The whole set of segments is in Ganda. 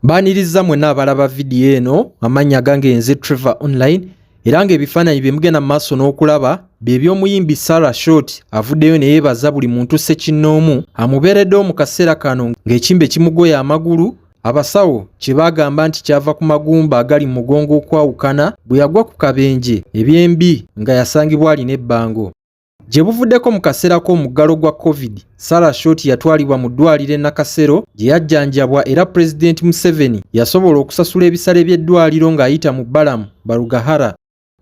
Baniriza mwenna abalaba vidiyo eno amanya gange nze Trevor Online era ng'ebifaananyi bye mugenda mu maaso n'okulaba by'eby'omuyimbi Sarah Short avuddeyo ne yeebaza buli muntu ssekinnoomu amubeereddewo mu kaseera kano ng'ekimbe kimugoya amagulu, abasawo kye baagamba nti kyava ku magumba agali mu mugongo okwawukana bwe yagwa ku kabenje ebyembi nga yasangibwa alina ebbango. Gye buvuddeko mu kaseera k'omuggalo gwa COVID, Sarah Short yatwalibwa mu ddwaliro e Nakasero gye yajjanjabwa era Pulezidenti Museveni yasobola okusasula ebisale by'eddwaliro ng'ayita mu Balamu Balugahara.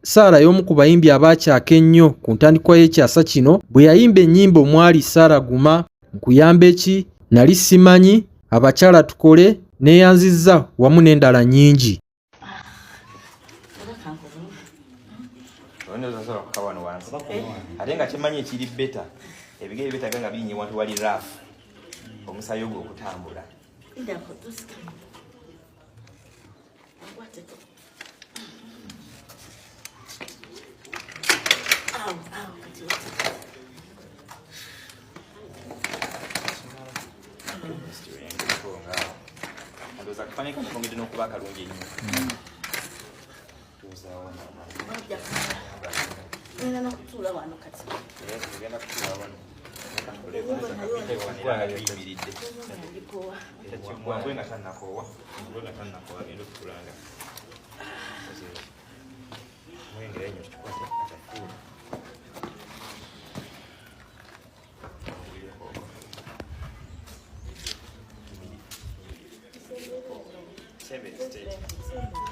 Sarah y'omu ku bayimbi abaakyaka ennyo ku ntandikwa y'ekyasa kino bwe yayimba ennyimba omwali Sarah Guma, Nkuyamba eki, Nali simanyi, Abakyala tukole, neeyanzizza wamu n'endala nnyingi. Ate nga kimanyi ekiri beta ebigere betaga nga birinye wantu wali rafu omusayo gwo okutambula. Ndoza kufanika mukongedde n'okuba akalungi ennyo. Nina nakutula wano kati. Ngenda kutula wano.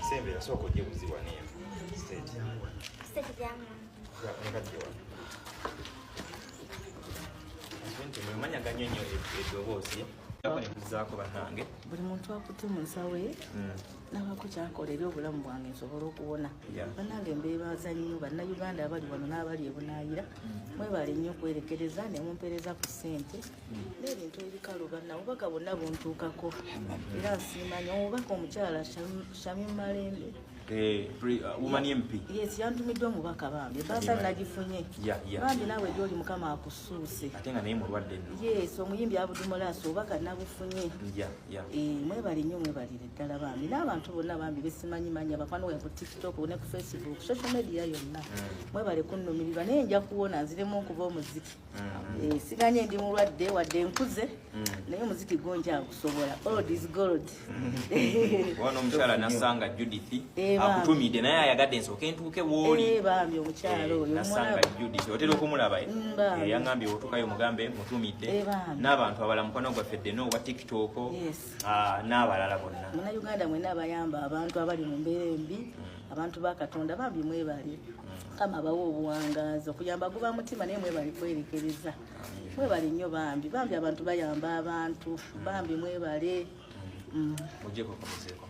Sembe yasooka ojje buziwa niyo state. State jamu. Manyaganya nnyo eddoboozi yakuzaako bannange buli muntu akutte mu nsawo ye n'abako kyakola eri obulamu bwange nsobole okuwona. Bannange mbeebaza nnyo bannayuganda abali wano n'abali ebunaayira mwebale nnyo okwerekereza ne mumpeereza ku ssente n'ebintu ebikalu banna obubaka bonna buntuukako era nsiima nnyo omubaka omukyala Shamim Malembe woman MP. Yes, yantumiddwa omubaka bambi baasa nagifunye bambi naawe gy'oli mukama akusuuse ate nga naye mulwadde nno. Yes, omuyimbi Abudumulaasi obubaka nabufunye. Mwebale nnyo mwebalire ddala bambi n'abantu bonna bambi besimanyi manya bakwano we ku TikTok ne ku Facebook social media yonna mwebale kunnumirirwa naye nja kuwona nziremu okuba omuziki. Siganye ndi mulwadde wadde nkuze naye omuziki gwo nja gusobola. Old is gold. Wano omukyala nasanga Judith akutumidde naye ayagadde ensooke entuuke w'oli. Bambi omukyalo oyo nasanga Judith otera okumulaba yangambye otuukayo mugambe mutumidde n'abantu abalala mukwano gwaffe ddeno owa TikTok n'abalala bonna. Munnayuganda mwenna abayamba abantu abali mu mbeera embi abantu ba Katonda bambi mwebale kama bawo obuwangazi okuyamba guba mutima naye mwebale kwerekereza mwebale nnyo bambi abantu bayamba abantu bambi mwebale. Ojjeko komezeeko.